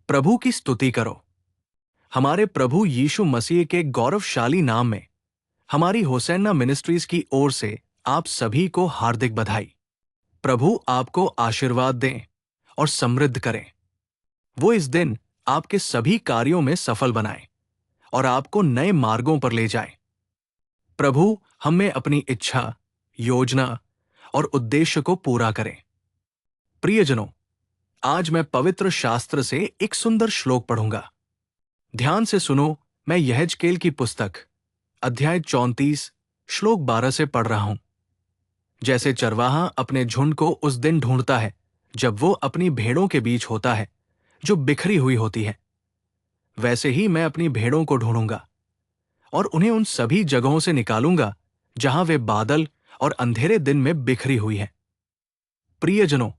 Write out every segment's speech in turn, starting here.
प्रभु की स्तुति करो। हमारे प्रभु यीशु मसीह के गौरवशाली नाम में हमारी होसैना मिनिस्ट्रीज की ओर से आप सभी को हार्दिक बधाई। प्रभु आपको आशीर्वाद दें और समृद्ध करें। वो इस दिन आपके सभी कार्यों में सफल बनाए और आपको नए मार्गों पर ले जाए। प्रभु हम में अपनी इच्छा, योजना और उद्देश्य को पूरा करें। प्रियजनों, आज मैं पवित्र शास्त्र से एक सुंदर श्लोक पढ़ूंगा। ध्यान से सुनो। मैं यहेजकेल की पुस्तक अध्याय 34 श्लोक 12 से पढ़ रहा हूं। जैसे चरवाहा अपने झुंड को उस दिन ढूंढता है जब वो अपनी भेड़ों के बीच होता है जो बिखरी हुई होती है, वैसे ही मैं अपनी भेड़ों को ढूंढूंगा और उन्हें उन सभी जगहों से निकालूंगा जहां वे बादल और अंधेरे दिन में बिखरी हुई हैं। प्रियजनों,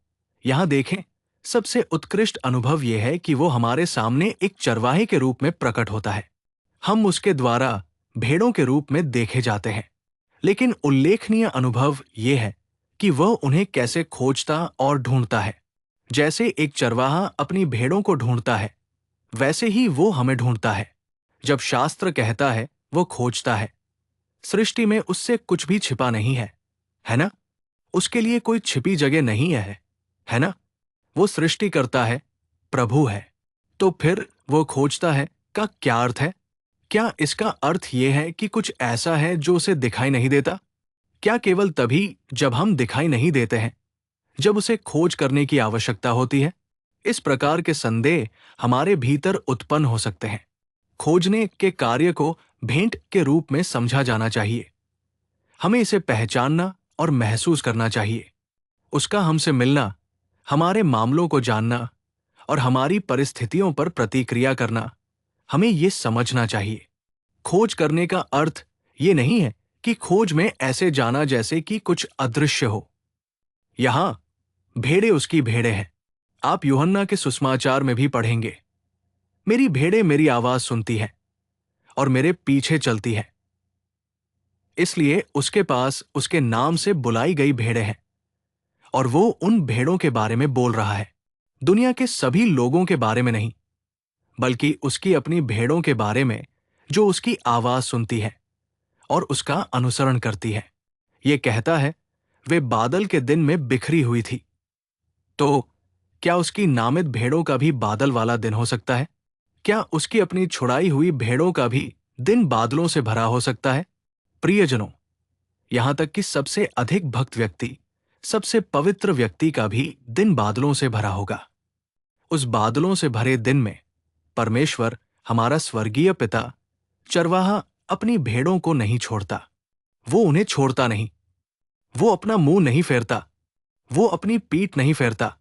यहां देखें, सबसे उत्कृष्ट अनुभव यह है कि वो हमारे सामने एक चरवाहे के रूप में प्रकट होता है। हम उसके द्वारा भेड़ों के रूप में देखे जाते हैं, लेकिन उल्लेखनीय अनुभव यह है कि वह उन्हें कैसे खोजता और ढूंढता है। जैसे एक चरवाहा अपनी भेड़ों को ढूंढता है, वैसे ही वो हमें ढूंढता है। जब शास्त्र कहता है वो खोजता है, सृष्टि में उससे कुछ भी छिपा नहीं है ना? उसके लिए कोई छिपी जगह नहीं है ना? वो सृष्टि करता है, प्रभु है। तो फिर वो खोजता है का क्या अर्थ है? क्या इसका अर्थ ये है कि कुछ ऐसा है जो उसे दिखाई नहीं देता? क्या केवल तभी जब हम दिखाई नहीं देते हैं, जब उसे खोज करने की आवश्यकता होती है? इस प्रकार के संदेह हमारे भीतर उत्पन्न हो सकते हैं। खोजने के कार्य को भेंट के रूप में समझा जाना चाहिए। हमें इसे पहचानना और महसूस करना चाहिए। उसका हमसे मिलना, हमारे मामलों को जानना और हमारी परिस्थितियों पर प्रतिक्रिया करना, हमें ये समझना चाहिए। खोज करने का अर्थ ये नहीं है कि खोज में ऐसे जाना जैसे कि कुछ अदृश्य हो। यहां भेड़े उसकी भेड़े हैं। आप यूहन्ना के सुसमाचार में भी पढ़ेंगे, मेरी भेड़ें मेरी आवाज सुनती हैं और मेरे पीछे चलती हैं। इसलिए उसके पास उसके नाम से बुलाई गई भेड़ें हैं और वो उन भेड़ों के बारे में बोल रहा है। दुनिया के सभी लोगों के बारे में नहीं, बल्कि उसकी अपनी भेड़ों के बारे में जो उसकी आवाज सुनती है और उसका अनुसरण करती है। ये कहता है, वे बादल के दिन में बिखरी हुई थी। तो क्या उसकी नामित भेड़ों का भी बादल वाला दिन हो सकता है? क्या उसकी अपनी छुड़ाई हुई भेड़ों का भी दिन बादलों से भरा हो सकता है? प्रियजनों, यहां तक कि सबसे अधिक भक्त व्यक्ति, सबसे पवित्र व्यक्ति का भी दिन बादलों से भरा होगा। उस बादलों से भरे दिन में परमेश्वर, हमारा स्वर्गीय पिता, चरवाहा अपनी भेड़ों को नहीं छोड़ता। वो उन्हें छोड़ता नहीं। वो अपना मुंह नहीं फेरता। वो अपनी पीठ नहीं फेरता।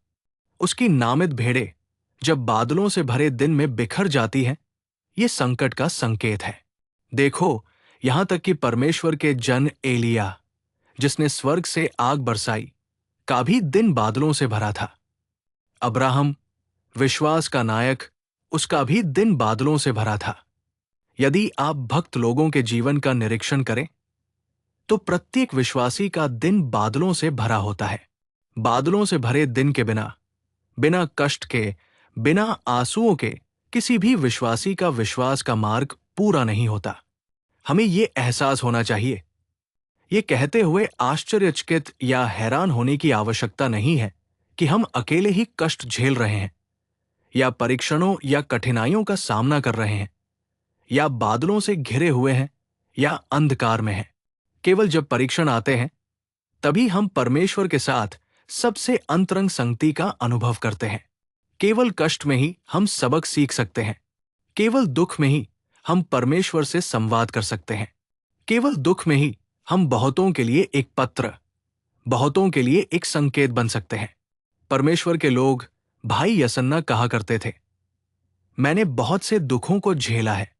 उसकी नामित भेड़ें जब बादलों से भरे दिन में बिखर जाती हैं, ये संकट का संकेत है। देखो, यहां तक कि परमेश्वर के जन एलिया, जिसने स्वर्ग से आग बरसाई, का भी दिन बादलों से भरा था। अब्राहम, विश्वास का नायक, उसका भी दिन बादलों से भरा था। यदि आप भक्त लोगों के जीवन का निरीक्षण करें, तो प्रत्येक विश्वासी का दिन बादलों से भरा होता है। बादलों से भरे दिन के बिना, बिना कष्ट के, बिना आंसुओं के, किसी भी विश्वासी का विश्वास का मार्ग पूरा नहीं होता। हमें ये एहसास होना चाहिए। ये कहते हुए आश्चर्यचकित या हैरान होने की आवश्यकता नहीं है कि हम अकेले ही कष्ट झेल रहे हैं, या परीक्षणों या कठिनाइयों का सामना कर रहे हैं, या बादलों से घिरे हुए हैं, या अंधकार में हैं। केवल जब परीक्षण आते हैं, तभी हम परमेश्वर के साथ सबसे अंतरंग संगति का अनुभव करते हैं। केवल कष्ट में ही हम सबक सीख सकते हैं। केवल दुख में ही हम परमेश्वर से संवाद कर सकते हैं। केवल दुख में ही हम बहुतों के लिए एक पत्र, बहुतों के लिए एक संकेत बन सकते हैं। परमेश्वर के लोग, भाई यसन्ना कहा करते थे, मैंने बहुत से दुखों को झेला है,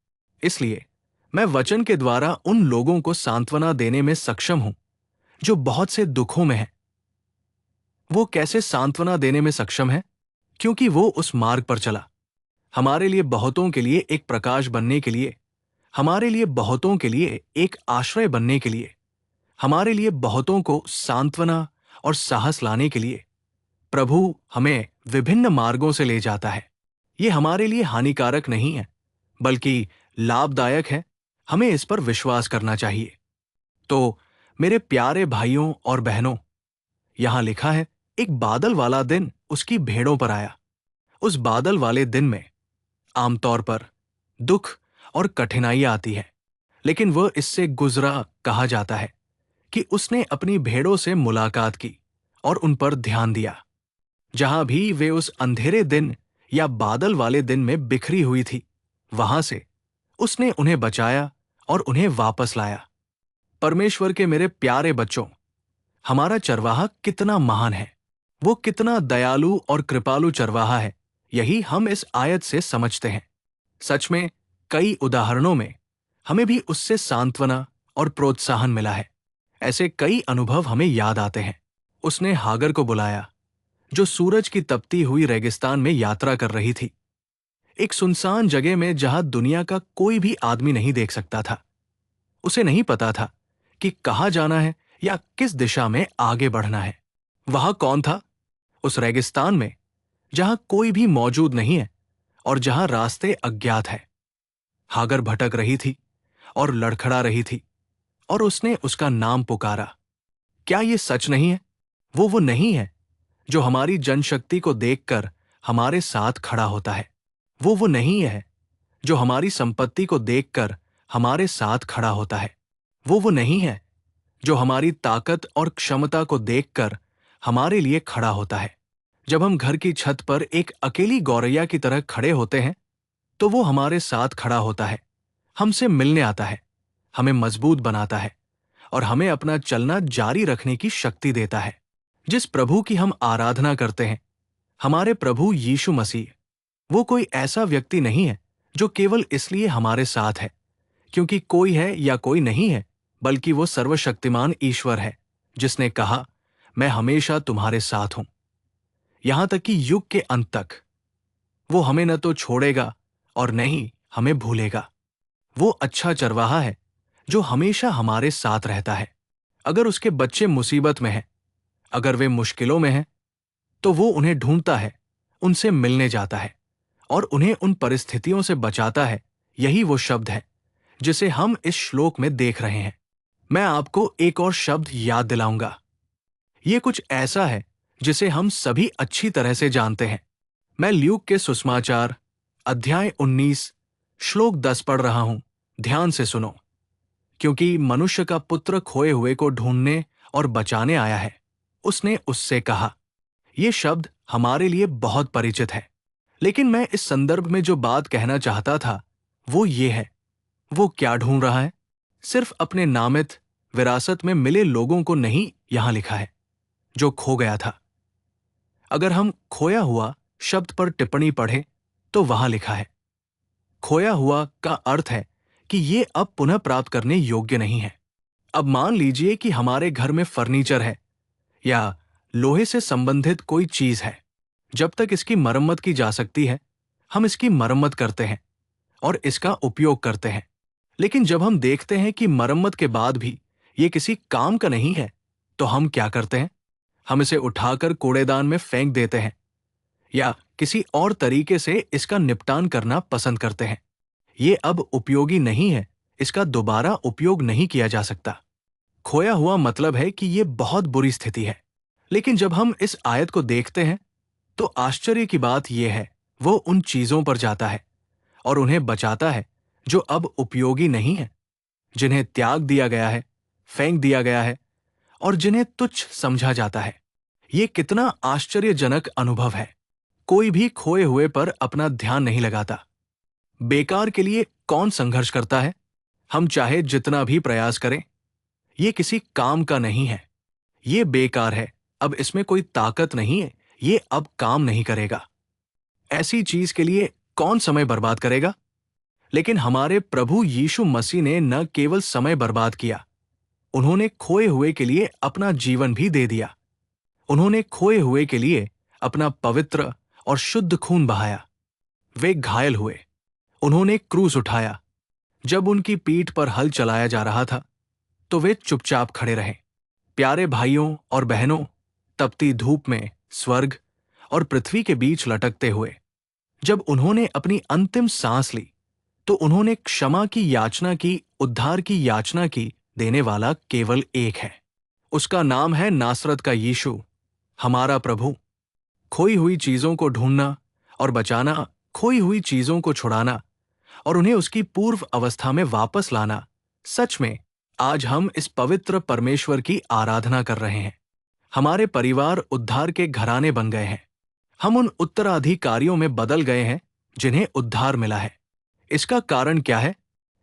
इसलिए मैं वचन के द्वारा उन लोगों को सांत्वना देने में सक्षम हूं जो बहुत से दुखों में हैं। वो कैसे सांत्वना देने में सक्षम है? क्योंकि वो उस मार्ग पर चला। हमारे लिए बहुतों के लिए एक प्रकाश बनने के लिए, हमारे लिए बहुतों के लिए एक आश्रय बनने के लिए, हमारे लिए बहुतों को सांत्वना और साहस लाने के लिए प्रभु हमें विभिन्न मार्गों से ले जाता है। ये हमारे लिए हानिकारक नहीं है, बल्कि लाभदायक है। हमें इस पर विश्वास करना चाहिए। तो मेरे प्यारे भाइयों और बहनों, यहां लिखा है, एक बादल वाला दिन उसकी भेड़ों पर आया। उस बादल वाले दिन में आमतौर पर दुख और कठिनाइयां आती है, लेकिन वह इससे गुजरा कहा जाता है कि उसने अपनी भेड़ों से मुलाकात की और उन पर ध्यान दिया। जहां भी वे उस अंधेरे दिन या बादल वाले दिन में बिखरी हुई थी, वहां से उसने उन्हें बचाया और उन्हें वापस लाया। परमेश्वर के मेरे प्यारे बच्चों, हमारा चरवाहा कितना महान है, वो कितना दयालु और कृपालु चरवाहा है, यही हम इस आयत से समझते हैं। सच में कई उदाहरणों में हमें भी उससे सांत्वना और प्रोत्साहन मिला है। ऐसे कई अनुभव हमें याद आते हैं। उसने हागर को बुलाया, जो सूरज की तपती हुई रेगिस्तान में यात्रा कर रही थी, एक सुनसान जगह में जहां दुनिया का कोई भी आदमी नहीं देख सकता था। उसे नहीं पता था कि कहाँ जाना है या किस दिशा में आगे बढ़ना है। वहां कौन था? उस रेगिस्तान में जहां कोई भी मौजूद नहीं है और जहां रास्ते अज्ञात है। हागर भटक रही थी और लड़खड़ा रही थी, और उसने उसका नाम पुकारा। क्या ये सच नहीं है? वो नहीं है जो हमारी जनशक्ति को देखकर हमारे साथ खड़ा होता है। वो नहीं है जो हमारी संपत्ति को देखकर हमारे साथ खड़ा होता है। वो नहीं है जो हमारी ताकत और क्षमता को देखकर हमारे लिए खड़ा होता है। जब हम घर की छत पर एक अकेली गौरैया की तरह खड़े होते हैं, तो वो हमारे साथ खड़ा होता है, हमसे मिलने आता है, हमें मजबूत बनाता है और हमें अपना चलना जारी रखने की शक्ति देता है। जिस प्रभु की हम आराधना करते हैं, हमारे प्रभु यीशु मसीह, वो कोई ऐसा व्यक्ति नहीं है जो केवल इसलिए हमारे साथ है क्योंकि कोई है या कोई नहीं है, बल्कि वो सर्वशक्तिमान ईश्वर है, जिसने कहा, मैं हमेशा तुम्हारे साथ हूं, यहां तक कि युग के अंत तक। वो हमें न तो छोड़ेगा और न ही हमें भूलेगा। वो अच्छा चरवाहा है जो हमेशा हमारे साथ रहता है। अगर उसके बच्चे मुसीबत में हैं, अगर वे मुश्किलों में हैं, तो वो उन्हें ढूंढता है, उनसे मिलने जाता है और उन्हें उन परिस्थितियों से बचाता है। यही वो शब्द है जिसे हम इस श्लोक में देख रहे हैं। मैं आपको एक और शब्द याद दिलाऊंगा। ये कुछ ऐसा है जिसे हम सभी अच्छी तरह से जानते हैं। मैं ल्यूक के सुसमाचार अध्याय 19 श्लोक 10 पढ़ रहा हूं। ध्यान से सुनो। क्योंकि मनुष्य का पुत्र खोए हुए को ढूंढने और बचाने आया है, उसने उससे कहा। ये शब्द हमारे लिए बहुत परिचित है, लेकिन मैं इस संदर्भ में जो बात कहना चाहता था वो ये है, वो क्या ढूंढ रहा है? सिर्फ अपने नामित विरासत में मिले लोगों को नहीं यहां लिखा है, जो खो गया था। अगर हम खोया हुआ शब्द पर टिप्पणी पढ़ें तो वहां लिखा है, खोया हुआ का अर्थ है कि ये अब पुनः प्राप्त करने योग्य नहीं है। अब मान लीजिए कि हमारे घर में फर्नीचर है या लोहे से संबंधित कोई चीज है। जब तक इसकी मरम्मत की जा सकती है, हम इसकी मरम्मत करते हैं और इसका उपयोग करते हैं। लेकिन जब हम देखते हैं कि मरम्मत के बाद भी ये किसी काम का नहीं है, तो हम क्या करते हैं? हम इसे उठाकर कूड़ेदान में फेंक देते हैं या किसी और तरीके से इसका निपटान करना पसंद करते हैं। ये अब उपयोगी नहीं है, इसका दोबारा उपयोग नहीं किया जा सकता। खोया हुआ मतलब है कि ये बहुत बुरी स्थिति है। लेकिन जब हम इस आयत को देखते हैं, तो आश्चर्य की बात यह है, वो उन चीजों पर जाता है और उन्हें बचाता है जो अब उपयोगी नहीं है, जिन्हें त्याग दिया गया है, फेंक दिया गया है और जिन्हें तुच्छ समझा जाता है। ये कितना आश्चर्यजनक अनुभव है। कोई भी खोए हुए पर अपना ध्यान नहीं लगाता। बेकार के लिए कौन संघर्ष करता है? हम चाहे जितना भी प्रयास करें, ये किसी काम का नहीं है। ये बेकार है, अब इसमें कोई ताकत नहीं है, ये अब काम नहीं करेगा। ऐसी चीज के लिए कौन समय बर्बाद करेगा? लेकिन हमारे प्रभु यीशु मसीह ने न केवल समय बर्बाद किया, उन्होंने खोए हुए के लिए अपना जीवन भी दे दिया। उन्होंने खोए हुए के लिए अपना पवित्र और शुद्ध खून बहाया। वे घायल हुए, उन्होंने क्रूस उठाया। जब उनकी पीठ पर हल चलाया जा रहा था, तो वे चुपचाप खड़े रहे। प्यारे भाइयों और बहनों, तपती धूप में स्वर्ग और पृथ्वी के बीच लटकते हुए, जब उन्होंने अपनी अंतिम सांस ली तो उन्होंने क्षमा की याचना की, उद्धार की याचना की। देने वाला केवल एक है, उसका नाम है नासरत का यीशु, हमारा प्रभु। खोई हुई चीजों को ढूंढना और बचाना, खोई हुई चीजों को छुड़ाना और उन्हें उसकी पूर्व अवस्था में वापस लाना। सच में आज हम इस पवित्र परमेश्वर की आराधना कर रहे हैं। हमारे परिवार उद्धार के घराने बन गए हैं। हम उन उत्तराधिकारियों में बदल गए हैं जिन्हें उद्धार मिला है। इसका कारण क्या है?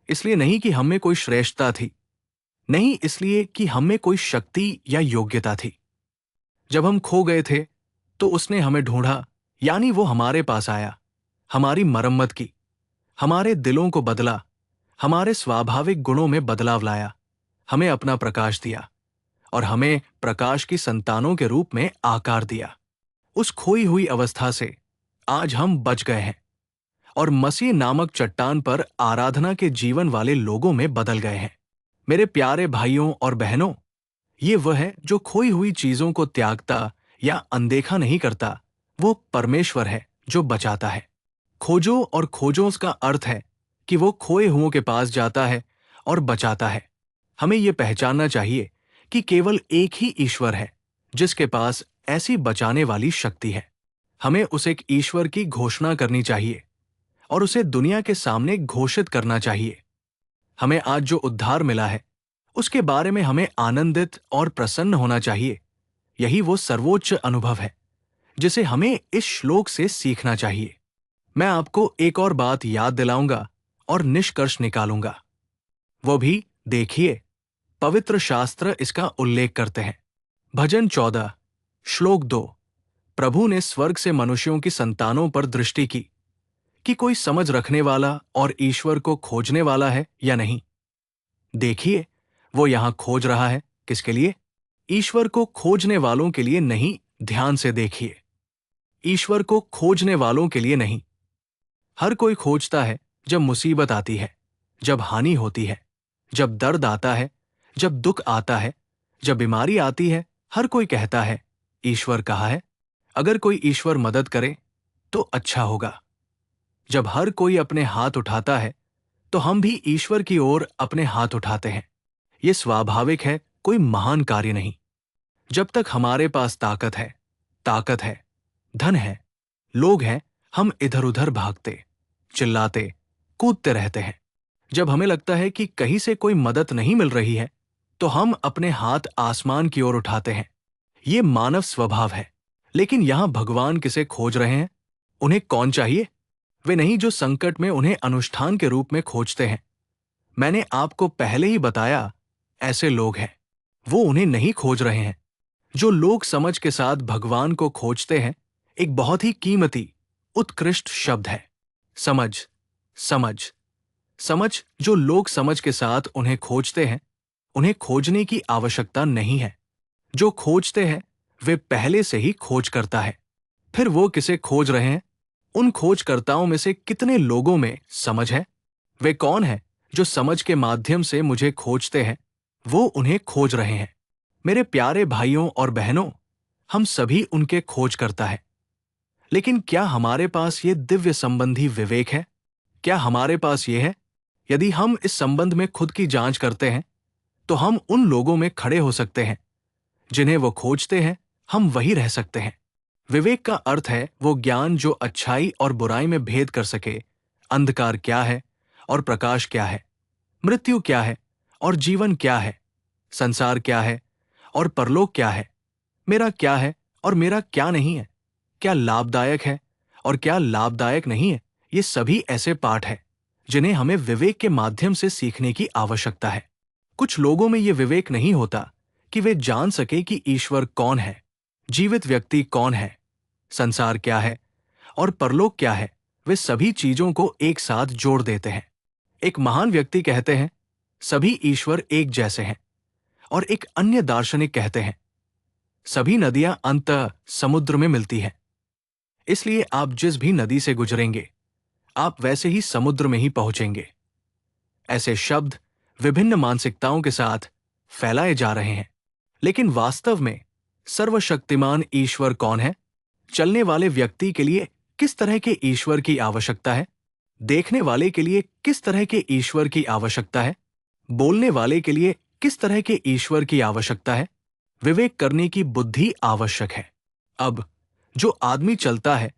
इसलिए नहीं कि हम में कोई श्रेष्ठता थी, नहीं इसलिए कि हम में कोई शक्ति या योग्यता थी। जब हम खो गए थे तो उसने हमें ढूंढा, यानी वो हमारे पास आया, हमारी मरम्मत की, हमारे दिलों को बदला, हमारे स्वाभाविक गुणों में बदलाव लाया, हमें अपना प्रकाश दिया और हमें प्रकाश की संतानों के रूप में आकार दिया। उस खोई हुई अवस्था से आज हम बच गए हैं और मसीह नामक चट्टान पर आराधना के जीवन वाले लोगों में बदल गए हैं। मेरे प्यारे भाइयों और बहनों, ये वह है जो खोई हुई चीजों को त्यागता या अनदेखा नहीं करता। वो परमेश्वर है जो बचाता है। खोजो और खोजो का अर्थ है कि वो खोए हुओं के पास जाता है और बचाता है। हमें ये पहचानना चाहिए कि केवल एक ही ईश्वर है जिसके पास ऐसी बचाने वाली शक्ति है। हमें उस एक ईश्वर की घोषणा करनी चाहिए और उसे दुनिया के सामने घोषित करना चाहिए। हमें आज जो उद्धार मिला है उसके बारे में हमें आनंदित और प्रसन्न होना चाहिए। यही वो सर्वोच्च अनुभव है जिसे हमें इस श्लोक से सीखना चाहिए। मैं आपको एक और बात याद दिलाऊंगा और निष्कर्ष निकालूंगा। वो भी देखिए, पवित्र शास्त्र इसका उल्लेख करते हैं। भजन 14 श्लोक 2, प्रभु ने स्वर्ग से मनुष्यों की संतानों पर दृष्टि की कि कोई समझ रखने वाला और ईश्वर को खोजने वाला है या नहीं। देखिए, वो यहां खोज रहा है। किसके लिए? ईश्वर को खोजने वालों के लिए नहीं। ध्यान से देखिए, ईश्वर को खोजने वालों के लिए नहीं। हर कोई खोजता है जब मुसीबत आती है, जब हानि होती है, जब दर्द आता है, जब दुख आता है, जब बीमारी आती है। हर कोई कहता है, ईश्वर कहाँ है? अगर कोई ईश्वर मदद करे तो अच्छा होगा। जब हर कोई अपने हाथ उठाता है तो हम भी ईश्वर की ओर अपने हाथ उठाते हैं। ये स्वाभाविक है, कोई महान कार्य नहीं। जब तक हमारे पास ताकत है, धन है, लोग हैं, हम इधर उधर भागते, चिल्लाते, कूदते रहते हैं। जब हमें लगता है कि कहीं से कोई मदद नहीं मिल रही है तो हम अपने हाथ आसमान की ओर उठाते हैं। ये मानव स्वभाव है। लेकिन यहां भगवान किसे खोज रहे हैं? उन्हें कौन चाहिए? वे नहीं जो संकट में उन्हें अनुष्ठान के रूप में खोजते हैं। मैंने आपको पहले ही बताया, ऐसे लोग हैं। वो उन्हें नहीं खोज रहे हैं। जो लोग समझ के साथ भगवान को खोजते हैं, एक बहुत ही कीमती, उत्कृष्ट शब्द है। समझ, समझ, समझ। जो लोग समझ के साथ उन्हें खोजते हैं, उन्हें खोजने की आवश्यकता नहीं है। जो खोजते हैं वे पहले से ही खोज करता है। फिर वो किसे खोज रहे हैं? उन खोजकर्ताओं में से कितने लोगों में समझ है? वे कौन हैं जो समझ के माध्यम से मुझे खोजते हैं? वो उन्हें खोज रहे हैं। मेरे प्यारे भाइयों और बहनों, हम सभी उनके खोज करता है। लेकिन क्या हमारे पास ये दिव्य संबंधी विवेक है? क्या हमारे पास ये है? यदि हम इस संबंध में खुद की जांच करते हैं तो हम उन लोगों में खड़े हो सकते हैं जिन्हें वो खोजते हैं। हम वही रह सकते हैं। विवेक का अर्थ है वो ज्ञान जो अच्छाई और बुराई में भेद कर सके। अंधकार क्या है और प्रकाश क्या है, मृत्यु क्या है और जीवन क्या है, संसार क्या है और परलोक क्या है, मेरा क्या है और मेरा क्या नहीं है, क्या लाभदायक है और क्या लाभदायक नहीं है। ये सभी ऐसे पाठ हैं जिन्हें हमें विवेक के माध्यम से सीखने की आवश्यकता है। कुछ लोगों में ये विवेक नहीं होता कि वे जान सके कि ईश्वर कौन है, जीवित व्यक्ति कौन है, संसार क्या है और परलोक क्या है। वे सभी चीजों को एक साथ जोड़ देते हैं। एक महान व्यक्ति कहते हैं, सभी ईश्वर एक जैसे हैं। और एक अन्य दार्शनिक कहते हैं, सभी नदियां अंततः समुद्र में मिलती हैं। इसलिए आप जिस भी नदी से गुजरेंगे, आप वैसे ही समुद्र में ही पहुंचेंगे। ऐसे शब्द विभिन्न मानसिकताओं के साथ फैलाए जा रहे हैं। लेकिन वास्तव में सर्वशक्तिमान ईश्वर कौन है? चलने वाले व्यक्ति के लिए किस तरह के ईश्वर की आवश्यकता है? देखने वाले के लिए किस तरह के ईश्वर की आवश्यकता है? बोलने वाले के लिए किस तरह के ईश्वर की आवश्यकता है? विवेक करने की बुद्धि आवश्यक है। अब जो आदमी चलता है,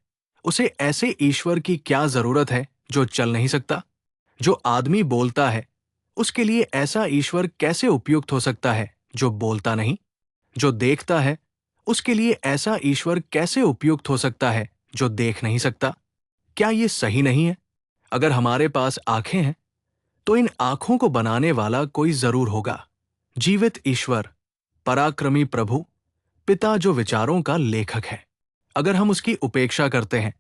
उसे ऐसे ईश्वर की क्या जरूरत है जो चल नहीं सकता? जो आदमी बोलता है, उसके लिए ऐसा ईश्वर कैसे उपयुक्त हो सकता है जो बोलता नहीं? जो देखता है, उसके लिए ऐसा ईश्वर कैसे उपयुक्त हो सकता है जो देख नहीं सकता? क्या ये सही नहीं है? अगर हमारे पास आंखें हैं, तो इन आंखों को बनाने वाला कोई जरूर होगा। जीवित ईश्वर, पराक्रमी प्रभु, पिता जो विचारों का लेखक है। अगर हम उसकी उपेक्षा करते हैं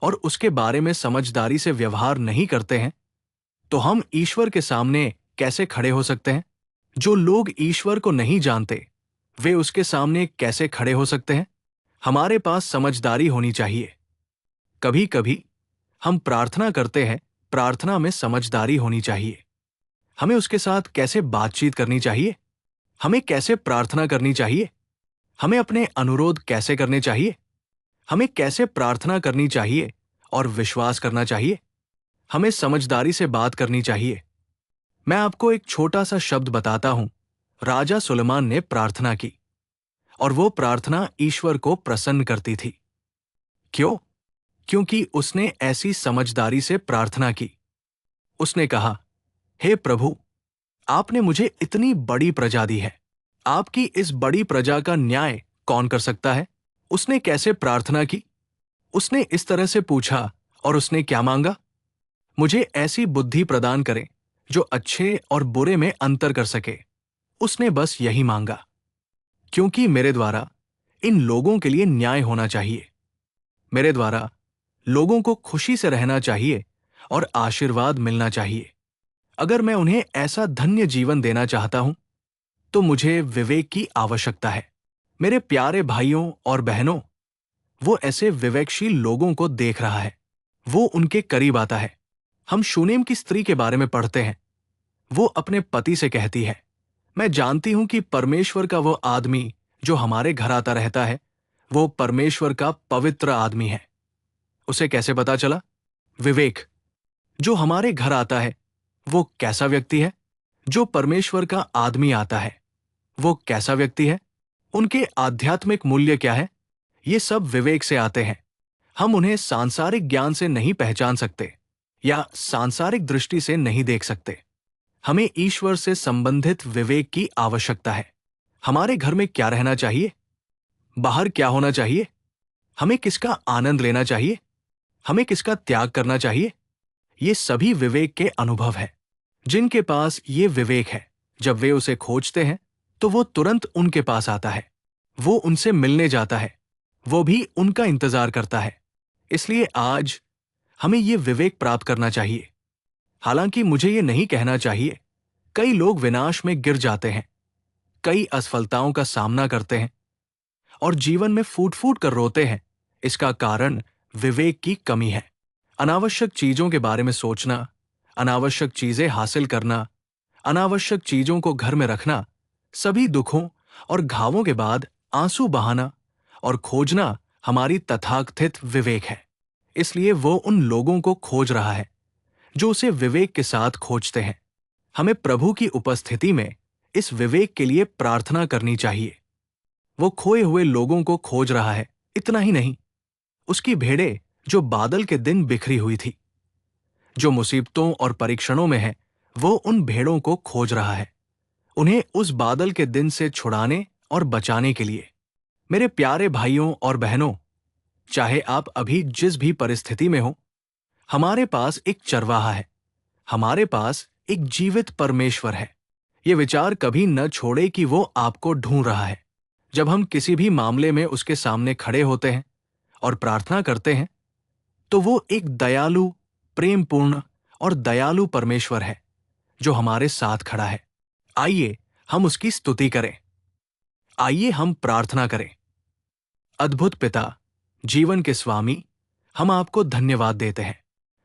और उसके बारे में समझदारी से व्यवहार नहीं करते हैं, तो हम ईश्वर के सामने कैसे खड़े हो सकते हैं? जो लोग ईश्वर को नहीं जानते, वे उसके सामने कैसे खड़े हो सकते हैं? हमारे पास समझदारी होनी चाहिए। कभी कभी हम प्रार्थना करते हैं, प्रार्थना में समझदारी होनी चाहिए। हमें उसके साथ कैसे बातचीत करनी चाहिए? हमें कैसे प्रार्थना करनी चाहिए? हमें अपने अनुरोध कैसे करने चाहिए? हमें कैसे प्रार्थना करनी चाहिए और विश्वास करना चाहिए? हमें समझदारी से बात करनी चाहिए। मैं आपको एक छोटा सा शब्द बताता हूं। राजा सुलेमान ने प्रार्थना की और वो प्रार्थना ईश्वर को प्रसन्न करती थी। क्यों? क्योंकि उसने ऐसी समझदारी से प्रार्थना की। उसने कहा, हे प्रभु, आपने मुझे इतनी बड़ी प्रजा दी है। आपकी इस बड़ी प्रजा का न्याय कौन कर सकता है? उसने कैसे प्रार्थना की? उसने इस तरह से पूछा और उसने क्या मांगा? मुझे ऐसी बुद्धि प्रदान करें जो अच्छे और बुरे में अंतर कर सके। उसने बस यही मांगा, क्योंकि मेरे द्वारा इन लोगों के लिए न्याय होना चाहिए। मेरे द्वारा लोगों को खुशी से रहना चाहिए और आशीर्वाद मिलना चाहिए। अगर मैं उन्हें ऐसा धन्य जीवन देना चाहता हूं, तो मुझे विवेक की आवश्यकता है। मेरे प्यारे भाइयों और बहनों, वो ऐसे विवेकशील लोगों को देख रहा है। वो उनके करीब आता है। हम शूनेम की स्त्री के बारे में पढ़ते हैं। वो अपने पति से कहती है, मैं जानती हूं कि परमेश्वर का वो आदमी जो हमारे घर आता रहता है, वो परमेश्वर का पवित्र आदमी है। उसे कैसे पता चला? विवेक। जो हमारे घर आता है, वो कैसा व्यक्ति है? जो परमेश्वर का आदमी आता है, वो कैसा व्यक्ति है? उनके आध्यात्मिक मूल्य क्या है? ये सब विवेक से आते हैं। हम उन्हें सांसारिक ज्ञान से नहीं पहचान सकते या सांसारिक दृष्टि से नहीं देख सकते। हमें ईश्वर से संबंधित विवेक की आवश्यकता है। हमारे घर में क्या रहना चाहिए? बाहर क्या होना चाहिए? हमें किसका आनंद लेना चाहिए? हमें किसका त्याग करना चाहिए? ये सभी विवेक के अनुभव है। जिनके पास ये विवेक है, जब वे उसे खोजते हैं, तो वो तुरंत उनके पास आता है। वो उनसे मिलने जाता है। वो भी उनका इंतजार करता है। इसलिए आज हमें ये विवेक प्राप्त करना चाहिए। हालांकि मुझे ये नहीं कहना चाहिए, कई लोग विनाश में गिर जाते हैं, कई असफलताओं का सामना करते हैं और जीवन में फूट फूट कर रोते हैं। इसका कारण विवेक की कमी है। अनावश्यक चीजों के बारे में सोचना, अनावश्यक चीजें हासिल करना, अनावश्यक चीजों को घर में रखना, सभी दुखों और घावों के बाद आंसू बहाना और खोजना हमारी तथाकथित विवेक है। इसलिए वो उन लोगों को खोज रहा है जो उसे विवेक के साथ खोजते हैं। हमें प्रभु की उपस्थिति में इस विवेक के लिए प्रार्थना करनी चाहिए। वो खोए हुए लोगों को खोज रहा है। इतना ही नहीं, उसकी भेड़ें जो बादल के दिन बिखरी हुई थी, जो मुसीबतों और परीक्षणों में है, वो उन भेड़ों को खोज रहा है, उन्हें उस बादल के दिन से छुड़ाने और बचाने के लिए। मेरे प्यारे भाइयों और बहनों, चाहे आप अभी जिस भी परिस्थिति में हो, हमारे पास एक चरवाहा है। हमारे पास एक जीवित परमेश्वर है। ये विचार कभी न छोड़े कि वो आपको ढूंढ रहा है। जब हम किसी भी मामले में उसके सामने खड़े होते हैं और प्रार्थना करते हैं, तो वो एक दयालु, प्रेमपूर्ण और दयालु परमेश्वर है जो हमारे साथ खड़ा है। आइए हम उसकी स्तुति करें। आइए हम प्रार्थना करें। अद्भुत पिता, जीवन के स्वामी, हम आपको धन्यवाद देते हैं।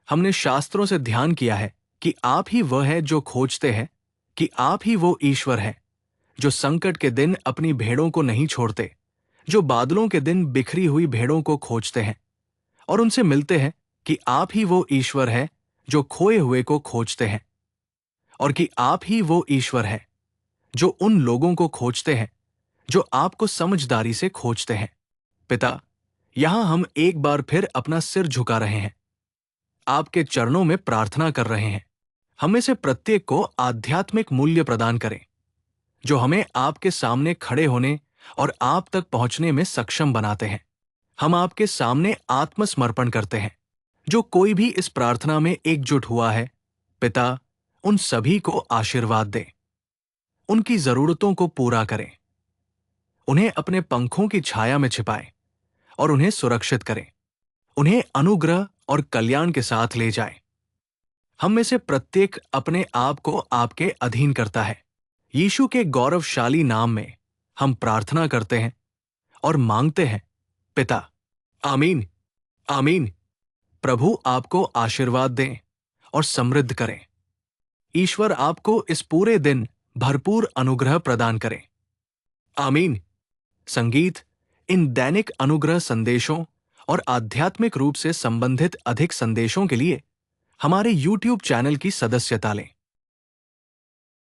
हमने शास्त्रों से ध्यान किया है कि आप ही वह है जो खोजते हैं, कि आप ही वो ईश्वर है जो संकट के दिन अपनी भेड़ों को नहीं छोड़ते, जो बादलों के दिन बिखरी हुई भेड़ों को खोजते हैं और उनसे मिलते हैं कि आप ही वो ईश्वर है जो खोए हुए को खोजते हैं, और कि आप ही वो ईश्वर है जो उन लोगों को खोजते हैं जो आपको समझदारी से खोजते हैं। पिता, यहां हम एक बार फिर अपना सिर झुका रहे हैं, आपके चरणों में प्रार्थना कर रहे हैं। हमें से प्रत्येक को आध्यात्मिक मूल्य प्रदान करें जो हमें आपके सामने खड़े होने और आप तक पहुंचने में सक्षम बनाते हैं। हम आपके सामने आत्मसमर्पण करते हैं। जो कोई भी इस प्रार्थना में एकजुट हुआ है, पिता, उन सभी को आशीर्वाद दें, उनकी जरूरतों को पूरा करें, उन्हें अपने पंखों की छाया में छिपाएं और उन्हें सुरक्षित करें, उन्हें अनुग्रह और कल्याण के साथ ले जाएं। हम में से प्रत्येक अपने आप को आपके अधीन करता है। यीशु के गौरवशाली नाम में हम प्रार्थना करते हैं और मांगते हैं, पिता। आमीन। आमीन। प्रभु आपको आशीर्वाद दें और समृद्ध करें। ईश्वर आपको इस पूरे दिन भरपूर अनुग्रह प्रदान करें। आमीन। संगीत, इन दैनिक अनुग्रह संदेशों और आध्यात्मिक रूप से संबंधित अधिक संदेशों के लिए हमारे YouTube चैनल की सदस्यता लें।